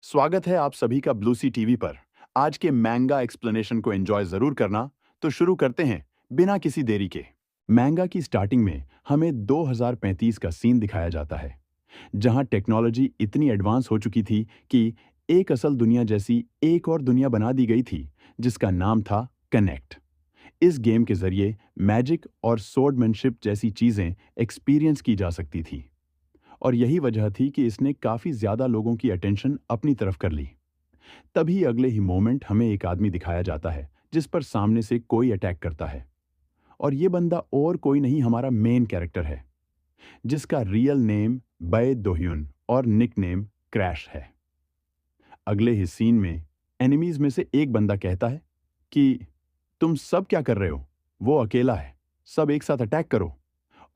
स्वागत है आप सभी का ब्लू सी टीवी पर। आज के मैंगा एक्सप्लेनेशन को एंजॉय जरूर करना। तो शुरू करते हैं बिना किसी देरी के। मैंगा की स्टार्टिंग में हमें 2035 का सीन दिखाया जाता है, जहां टेक्नोलॉजी इतनी एडवांस हो चुकी थी कि एक असल दुनिया जैसी एक और दुनिया बना दी गई थी, जिसका नाम था कनेक्ट। इस गेम के जरिए मैजिक और स्वॉर्डमैनशिप जैसी चीजें एक्सपीरियंस की जा सकती थी, और यही वजह थी कि इसने काफी ज्यादा लोगों की अटेंशन अपनी तरफ कर ली। तभी अगले ही मोमेंट हमें एक आदमी दिखाया जाता है जिस पर सामने से कोई अटैक करता है, और ये बंदा और कोई नहीं, हमारा मेन कैरेक्टर है, जिसका रियल नेम बय दोह्युन और निक नेम क्रैश है। अगले ही सीन में एनिमीज में से एक बंदा कहता है कि तुम सब क्या कर रहे हो, वो अकेला है, सब एक साथ अटैक करो।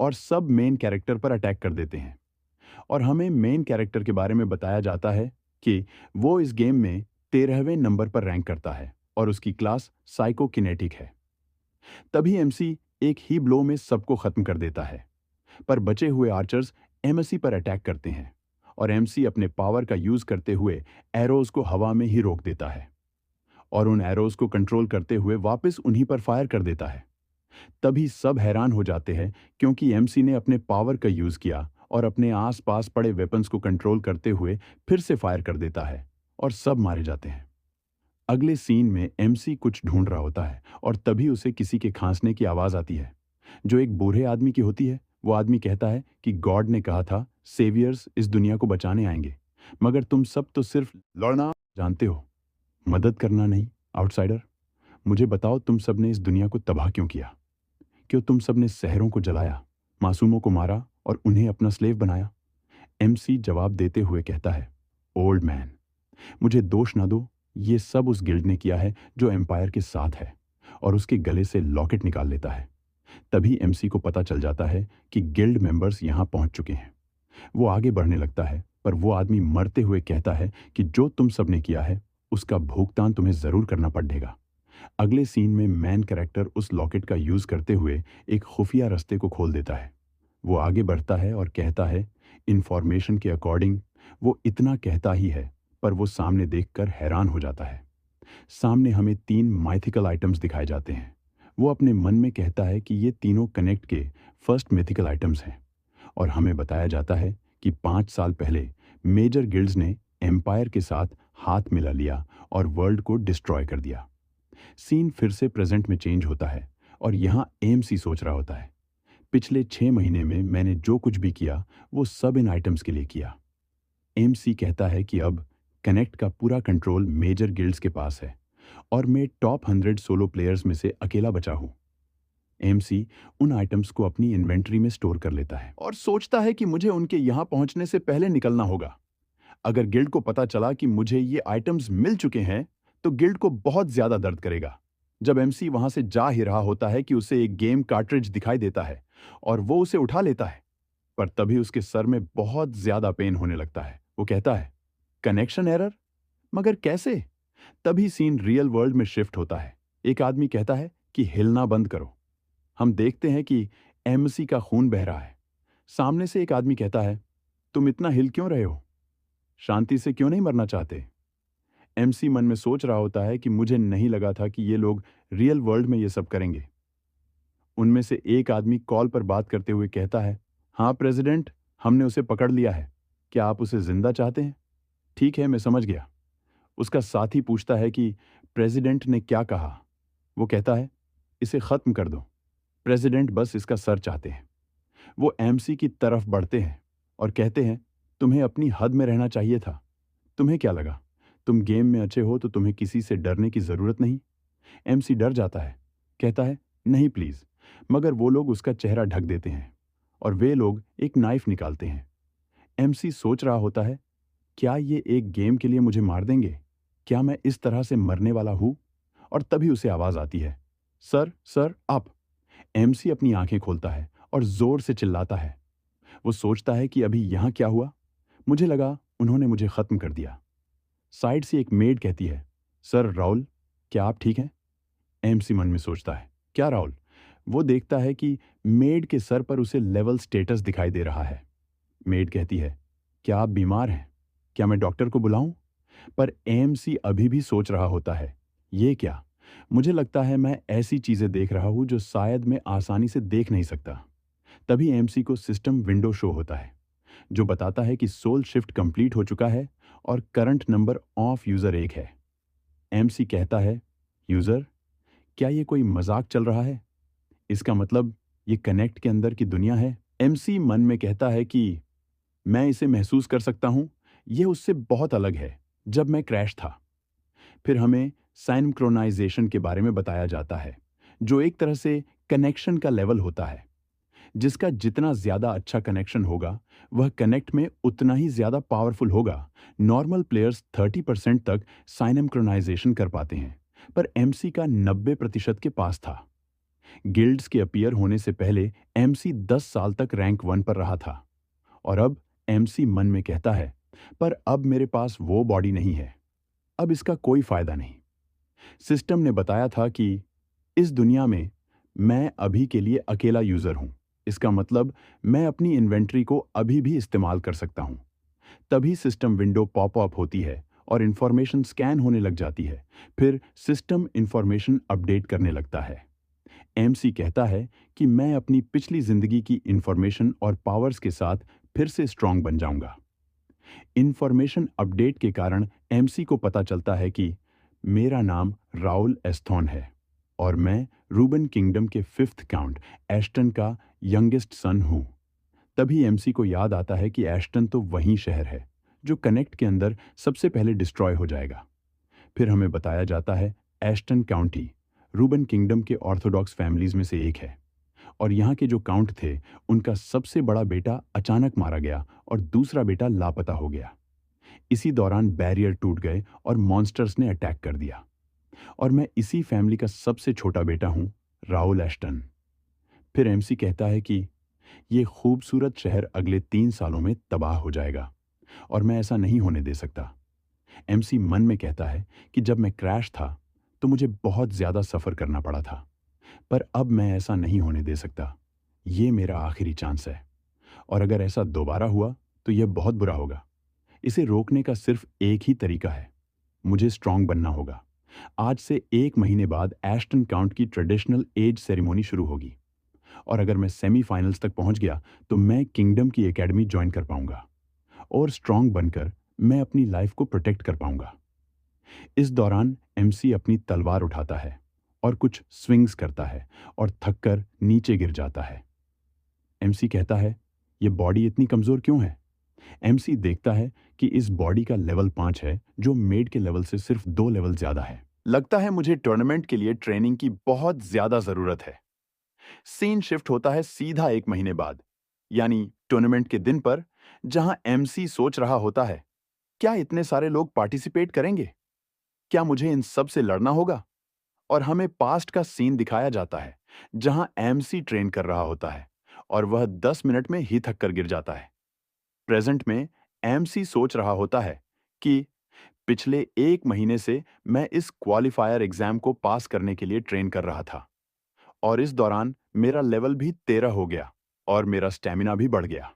और सब मेन कैरेक्टर पर अटैक कर देते हैं, और हमें मेन कैरेक्टर के बारे में बताया जाता है कि वो इस गेम में 13वें नंबर पर रैंक करता है और उसकी क्लास साइकोकिनेटिक है। तभी एमसी एक ही ब्लो में सबको खत्म कर देता है, पर बचे हुए आर्चर्स एमसी पर अटैक करते हैं, और एमसी अपने पावर का यूज करते हुए एरोज को हवा में ही रोक देता है, और उन एरोज को कंट्रोल करते हुए वापस उन्हीं पर फायर कर देता है। तभी सब हैरान हो जाते हैं, क्योंकि एमसी ने अपने पावर का यूज किया और अपने आसपास पड़े वेपन्स को कंट्रोल करते हुए फिर से फायर कर देता है, और सब मारे जाते हैं। अगले सीन में एमसी कुछ ढूंढ रहा होता है, और तभी उसे किसी के खांसने की आवाज आती है, जो एक बूढ़े आदमी की होती है। वो आदमी कहता है कि गॉड ने कहा था सेवियर्स इस दुनिया को बचाने आएंगे, मगर तुम सब तो सिर्फ लड़ना जानते हो, मदद करना नहीं। आउटसाइडर, मुझे बताओ, तुम सब ने इस दुनिया को तबाह क्यों किया? क्यों तुम सब ने शहरों को जलाया, मासूमों को मारा और उन्हें अपना स्लेव बनाया? एमसी जवाब देते हुए कहता है, ओल्ड मैन, मुझे दोष ना दो, ये सब उस गिल्ड ने किया है जो एम्पायर के साथ है, और उसके गले से लॉकेट निकाल लेता है। तभी एमसी को पता चल जाता है कि गिल्ड मेंबर्स यहां पहुंच चुके हैं। वो आगे बढ़ने लगता है, पर वो आदमी मरते हुए कहता है कि जो तुम सब ने किया है उसका भुगतान तुम्हें जरूर करना पड़ेगा। अगले सीन में मैन कैरेक्टर उस लॉकेट का यूज करते हुए एक खुफिया रास्ते को खोल देता है। वो आगे बढ़ता है और कहता है, इंफॉर्मेशन के अकॉर्डिंग वो इतना कहता ही है, पर वो सामने देखकर हैरान हो जाता है। सामने हमें 3 माइथिकल आइटम्स दिखाए जाते हैं। वो अपने मन में कहता है कि ये तीनों कनेक्ट के फर्स्ट मिथिकल आइटम्स हैं, और हमें बताया जाता है कि 5 साल पहले मेजर गिल्ड्स ने एम्पायर के साथ हाथ मिला लिया और वर्ल्ड को डिस्ट्रॉय कर दिया। सीन फिर से प्रेजेंट में चेंज होता है, और यहाँ एमसी सोच रहा होता है, पिछले 6 महीने में मैंने जो कुछ भी किया वो सब इन आइटम्स के लिए किया। एमसी कहता है कि अब कनेक्ट का पूरा कंट्रोल मेजर गिल्ड्स के पास है, और मैं टॉप 100 सोलो प्लेयर्स में से अकेला बचा हूँ। एमसी उन आइटम्स को अपनी इन्वेंटरी में स्टोर कर लेता है और सोचता है कि मुझे उनके यहाँ पहुंचने से पहले निकलना होगा। अगर गिल्ड को पता चला कि मुझे ये आइटम्स मिल चुके हैं, तो गिल्ड को बहुत ज्यादा दर्द करेगा। जब एमसी वहां से जा ही रहा होता है कि उसे एक गेम कार्ट्रिज दिखाई देता है, और वो उसे उठा लेता है, पर तभी उसके सर में बहुत ज्यादा पेन होने लगता है। वो कहता है, कनेक्शन एरर? मगर कैसे? तभी सीन रियल वर्ल्ड में शिफ्ट होता है। एक आदमी कहता है कि हिलना बंद करो। हम देखते हैं कि एमसी का खून बह रहा है। सामने से एक आदमी कहता है, तुम इतना हिल क्यों रहे हो? शांति से क्यों नहीं मरना चाहते? एमसी मन में सोच रहा होता है कि मुझे नहीं लगा था कि ये लोग रियल वर्ल्ड में ये सब करेंगे। उनमें से एक आदमी कॉल पर बात करते हुए कहता है, हाँ प्रेसिडेंट, हमने उसे पकड़ लिया है। क्या आप उसे जिंदा चाहते हैं? ठीक है, मैं समझ गया। उसका साथी पूछता है कि प्रेसिडेंट ने क्या कहा? वो कहता है, इसे खत्म कर दो, प्रेसिडेंट बस इसका सर चाहते हैं। वो एमसी की तरफ बढ़ते हैं और कहते हैं, तुम्हें अपनी हद में रहना चाहिए था। तुम्हें क्या लगा, तुम गेम में अच्छे हो तो तुम्हें किसी से डरने की जरूरत नहीं? एमसी डर जाता है, कहता है, नहीं प्लीज। मगर वो लोग उसका चेहरा ढक देते हैं, और वे लोग एक नाइफ निकालते हैं। एमसी सोच रहा होता है, क्या ये एक गेम के लिए मुझे मार देंगे? क्या मैं इस तरह से मरने वाला हूं? और तभी उसे आवाज आती है, सर सर आप। एमसी अपनी आंखें खोलता है और जोर से चिल्लाता है। वो सोचता है कि अभी यहां क्या हुआ, मुझे लगा उन्होंने मुझे खत्म कर दिया। साइड से एक मेड कहती है, सर राहुल, क्या आप ठीक हैं? एमसी मन में सोचता है, क्या राहुल? वो देखता है कि मेड के सर पर उसे लेवल स्टेटस दिखाई दे रहा है। मेड कहती है, क्या आप बीमार हैं? क्या मैं डॉक्टर को बुलाऊं? पर एएमसी अभी भी सोच रहा होता है, ये क्या? मुझे लगता है मैं ऐसी चीजें देख रहा हूं जो शायद मैं आसानी से देख नहीं सकता। तभी एएमसी को सिस्टम विंडो शो होता है, जो बताता है कि सोल शिफ्ट कंप्लीट हो चुका है और करंट नंबर ऑफ यूजर 1 है। एएमसी कहता है, यूजर, क्या ये कोई मजाक चल रहा है? इसका मतलब ये कनेक्ट के अंदर की दुनिया है। एमसी मन में कहता है कि मैं इसे महसूस कर सकता हूं, यह उससे बहुत अलग है। जब मैं क्रैश था। फिर हमें साइनक्रोनाइजेशन के बारे में बताया जाता है, जो एक तरह से कनेक्शन का लेवल होता है। जिसका जितना ज्यादा अच्छा कनेक्शन होगा, वह कनेक्ट में उतना ही ज्यादा पावरफुल होगा। नॉर्मल प्लेयर्स 30% तक साइनक्रोनाइजेशन कर पाते हैं, पर एमसी का 90% के पास था। गिल्ड्स के अपीयर होने से पहले एमसी 10 साल तक रैंक 1 पर रहा था। और अब एमसी मन में कहता है, पर अब मेरे पास वो बॉडी नहीं है, अब इसका कोई फायदा नहीं। सिस्टम ने बताया था कि इस दुनिया में मैं अभी के लिए अकेला यूजर हूं। इसका मतलब मैं अपनी इन्वेंट्री को अभी भी इस्तेमाल कर सकता हूं। तभी सिस्टम विंडो पॉप अप होती है और इंफॉर्मेशन स्कैन होने लग जाती है। फिर सिस्टम इंफॉर्मेशन अपडेट करने लगता है। एमसी कहता है कि मैं अपनी पिछली जिंदगी की इंफॉर्मेशन और पावर्स के साथ फिर से स्ट्रांग बन जाऊंगा। इंफॉर्मेशन अपडेट के कारण एमसी को पता चलता है कि मेरा नाम राउल एस्थॉन है और मैं रूबन किंगडम के 5th काउंट एस्टन का यंगेस्ट सन हूं। तभी एमसी को याद आता है कि एस्टन तो वही शहर है जो कनेक्ट के अंदर सबसे पहले डिस्ट्रॉय हो जाएगा। फिर हमें बताया जाता है एस्टन काउंटी रूबन किंगडम के ऑर्थोडॉक्स फैमिलीज में से एक है और यहाँ के जो काउंट थे, उनका सबसे बड़ा बेटा अचानक मारा गया और दूसरा बेटा लापता हो गया। इसी दौरान बैरियर टूट गए और मॉन्स्टर्स ने अटैक कर दिया और मैं इसी फैमिली का सबसे छोटा बेटा हूं, राहुल एस्टन। फिर एमसी कहता है कि ये खूबसूरत शहर अगले 3 सालों में तबाह हो जाएगा और मैं ऐसा नहीं होने दे सकता। एमसी मन में कहता है कि जब मैं क्रैश था तो मुझे बहुत ज्यादा सफर करना पड़ा था, पर अब मैं ऐसा नहीं होने दे सकता। ये मेरा आखिरी चांस है और अगर ऐसा दोबारा हुआ तो यह बहुत बुरा होगा। इसे रोकने का सिर्फ एक ही तरीका है, मुझे स्ट्रांग बनना होगा। आज से 1 महीने बाद एस्टन काउंट की ट्रेडिशनल एज सेरेमनी शुरू होगी और अगर मैं सेमीफाइनल्स तक पहुंच गया तो मैं किंगडम की एकेडमी ज्वाइन कर पाऊंगा और स्ट्रांग बनकर मैं अपनी लाइफ को प्रोटेक्ट कर पाऊंगा। इस दौरान एमसी अपनी तलवार उठाता है और कुछ स्विंग्स करता है और थककर नीचे गिर जाता है। एमसी कहता है, यह बॉडी इतनी कमजोर क्यों है? एमसी देखता है कि इस बॉडी का लेवल 5 है, जो मेड के लेवल से सिर्फ 2 लेवल ज्यादा है। लगता है मुझे टूर्नामेंट के लिए ट्रेनिंग की बहुत ज्यादा जरूरत है। सीन शिफ्ट होता है सीधा 1 महीने बाद, यानी टूर्नामेंट के दिन पर, जहां एमसी सोच रहा होता है, क्या इतने सारे लोग पार्टिसिपेट करेंगे? क्या मुझे इन सब से लड़ना होगा? और हमें पास्ट का सीन दिखाया जाता है, जहां एमसी ट्रेन कर रहा होता है और वह 10 मिनट में ही थक कर गिर जाता है। प्रेजेंट में एमसी सोच रहा होता है कि पिछले 1 महीने से मैं इस क्वालिफायर एग्जाम को पास करने के लिए ट्रेन कर रहा था और इस दौरान मेरा लेवल भी 13 हो गया और मेरा स्टेमिना भी बढ़ गया।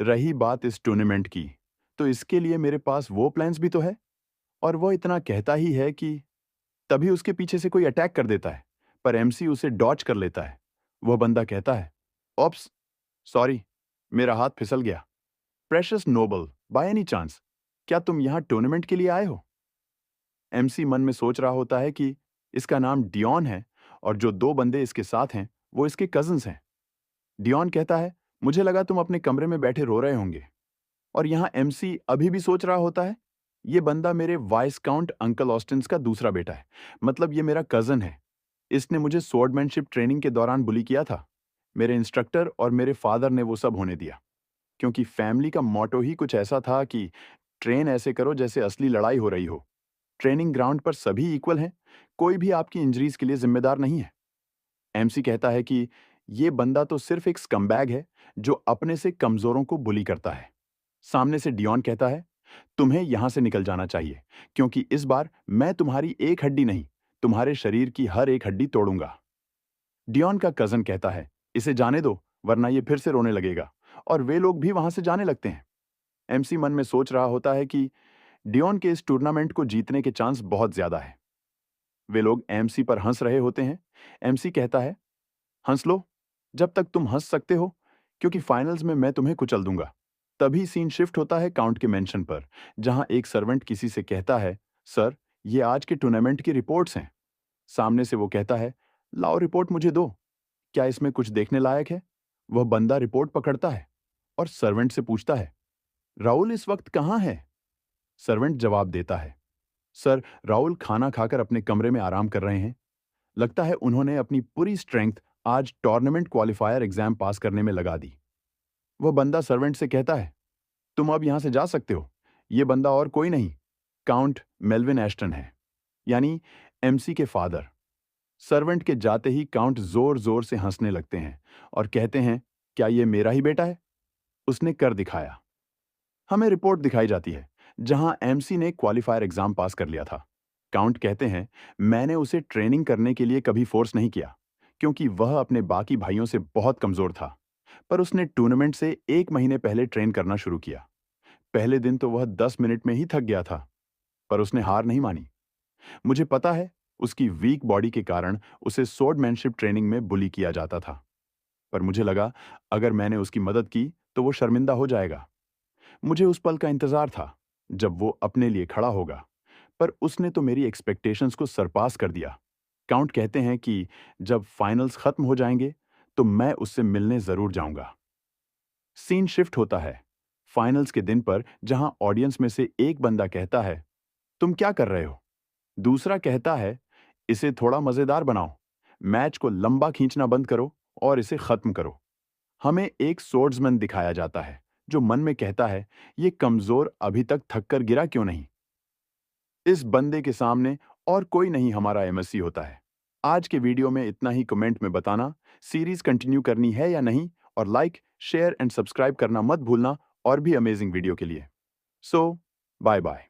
रही बात इस टूर्नामेंट की, तो इसके लिए मेरे पास वो प्लान्स भी तो है। और वो इतना कहता ही है कि तभी उसके पीछे से कोई अटैक कर देता है, पर एमसी उसे डॉच कर लेता है। वह बंदा कहता है, ओप्स, सॉरी, मेरा हाथ फिसल गया। Precious noble, by any chance, क्या तुम यहाँ टूर्नामेंट के लिए आए हो? एमसी मन में सोच रहा होता है कि इसका नाम डियॉन है और जो 2 बंदे इसके साथ हैं, वो इसके कजन्स हैं। डियॉन कहता है, मुझे लगा तुम अपने कमरे में बैठे रो रहे होंगे। और यहाँ एमसी अभी भी सोच रहा होता है, ये बंदा मेरे वाइस काउंट अंकल ऑस्टिन्स का दूसरा बेटा है, मतलब ये मेरा कजन है। इसने मुझे स्वॉर्डमैनशिप ट्रेनिंग के दौरान बुली किया था। मेरे इंस्ट्रक्टर और मेरे फादर ने वो सब होने दिया, क्योंकि फैमिली का मोटो ही कुछ ऐसा था कि ट्रेन ऐसे करो जैसे असली लड़ाई हो रही हो। ट्रेनिंग ग्राउंड पर सभी इक्वल हैं, कोई भी आपकी इंजरीज के लिए जिम्मेदार नहीं है। एमसी कहता है कि ये बंदा तो सिर्फ एक स्कमबैग है, जो अपने से कमजोरों को बुली करता है। सामने से डियॉन कहता है, तुम्हें यहां से निकल जाना चाहिए, क्योंकि इस बार मैं तुम्हारी एक हड्डी नहीं, तुम्हारे शरीर की हर एक हड्डी तोड़ूंगा। डियॉन का कजन कहता है, इसे जाने दो, वरना ये फिर से रोने लगेगा। और वे लोग भी वहां से जाने लगते हैं। एमसी मन में सोच रहा होता है कि डियोन के इस टूर्नामेंट को जीतने के चांस बहुत ज्यादा है। वे लोग एमसी पर हंस रहे होते हैं। एमसी कहता है, हंस लो जब तक तुम हंस सकते हो, क्योंकि फाइनल्स में मैं तुम्हें कुचल दूंगा। तभी सीन शिफ्ट होता है काउंट के मेंशन पर, जहां एक सर्वेंट किसी से कहता है, सर, ये आज के टूर्नामेंट की रिपोर्ट्स हैं। सामने से वो कहता है, लाओ रिपोर्ट मुझे दो, क्या इसमें कुछ देखने लायक है? वह बंदा रिपोर्ट पकड़ता है और सर्वेंट से पूछता है, राहुल इस वक्त कहाँ है? सर्वेंट जवाब देता है, सर, राहुल खाना खाकर अपने कमरे में आराम कर रहे हैं। लगता है उन्होंने अपनी पूरी स्ट्रेंथ आज टूर्नामेंट क्वालिफायर एग्जाम पास करने में लगा दी। वह बंदा सर्वेंट से कहता है, तुम अब यहां से जा सकते हो। यह बंदा और कोई नहीं, काउंट मेल्विन एस्टन है, यानी एमसी के फादर। सर्वेंट के जाते ही काउंट जोर जोर से हंसने लगते हैं और कहते हैं, क्या यह मेरा ही बेटा है? उसने कर दिखाया। हमें रिपोर्ट दिखाई जाती है जहां एमसी ने क्वालिफायर एग्जाम पास कर लिया था। काउंट कहते हैं, मैंने उसे ट्रेनिंग करने के लिए कभी फोर्स नहीं किया, क्योंकि वह अपने बाकी भाइयों से बहुत कमजोर था। पर उसने टूर्नामेंट से 1 महीने पहले ट्रेन करना शुरू किया। पहले दिन तो वह 10 मिनट में ही थक गया था, पर उसने हार नहीं मानी। मुझे पता है, उसकी वीक बॉडी के कारण उसे स्वॉर्डमैनशिप ट्रेनिंग में बुली किया जाता था। पर मुझे लगा, अगर मैंने उसकी मदद की तो वो शर्मिंदा हो जाएगा। मुझे उस पल का इंतजार था जब वो अपने लिए खड़ा होगा, पर उसने तो मेरी एक्सपेक्टेशंस को सरपास कर दिया। काउंट कहते हैं कि जब फाइनल्स खत्म हो जाएंगे तो मैं उससे मिलने जरूर जाऊंगा। सीन शिफ्ट होता है फाइनल्स के दिन पर, जहां ऑडियंस में से एक बंदा कहता है, तुम क्या कर रहे हो? दूसरा कहता है, इसे थोड़ा मजेदार बनाओ, मैच को लंबा खींचना बंद करो और इसे खत्म करो। हमें एक सोर्ड्समैन दिखाया जाता है जो मन में कहता है, ये कमजोर अभी तक थक कर गिरा क्यों नहीं? इस बंदे के सामने और कोई नहीं हमारा एमएससी होता है। आज के वीडियो में इतना ही। कमेंट में बताना सीरीज कंटिन्यू करनी है या नहीं, और लाइक, शेयर एंड सब्सक्राइब करना मत भूलना और भी अमेजिंग वीडियो के लिए। सो बाय बाय।